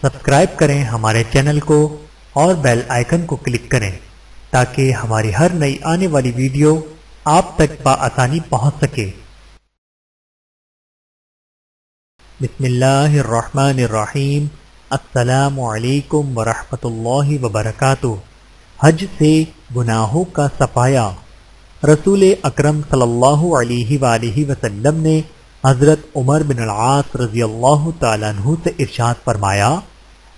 Subscribe کریں ہمارے channel کو اور بیل آئیکن کو کلک کریں تاکہ ہماری ہر نئی آنے والی ویڈیو آپ تک بآسانی پہنچ سکے۔ بسم اللہ الرحمن الرحیم۔ السلام علیکم ورحمۃ اللہ وبرکاتہ۔ حج سے گناہوں کا صفایا۔ رسول اکرم صلی اللہ علیہ وآلہ وسلم نے حضرت عمر بن العاص رضی اللہ تعالیٰ عنہ سے ارشاد فرمایا،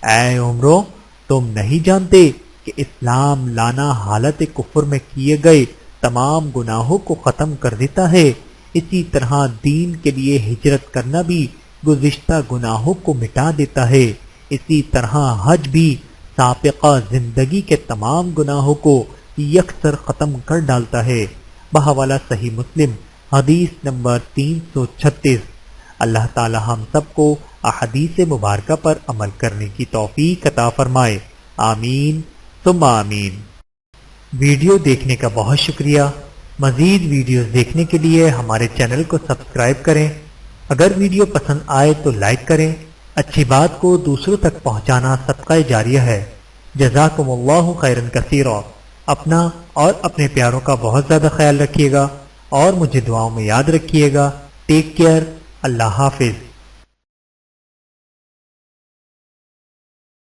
اے عمرو، تم نہیں جانتے کہ اسلام لانا حالت کفر میں کیے گئے تمام گناہوں کو ختم کر دیتا ہے، اسی طرح دین کے لیے ہجرت کرنا بھی گزشتہ گناہوں کو مٹا دیتا ہے، اسی طرح حج بھی سابقہ زندگی کے تمام گناہوں کو یکسر ختم کر ڈالتا ہے۔ بحوالہ صحیح مسلم حدیث نمبر 336۔ اللہ تعالی ہم سب کو احادیث مبارکہ پر عمل کرنے کی توفیق عطا فرمائے، آمین ثم آمین۔ ویڈیو دیکھنے کا بہت شکریہ۔ مزید ویڈیوز دیکھنے کے لیے ہمارے چینل کو سبسکرائب کریں۔ اگر ویڈیو پسند آئے تو لائک کریں۔ اچھی بات کو دوسروں تک پہنچانا صدقہ جاریہ ہے۔ جزاکم اللہ خیرا کثیرا۔ اپنا اور اپنے پیاروں کا بہت زیادہ خیال رکھیے گا اور مجھے دعاؤں میں یاد رکھیے گا۔ Take care. اللہ حافظ۔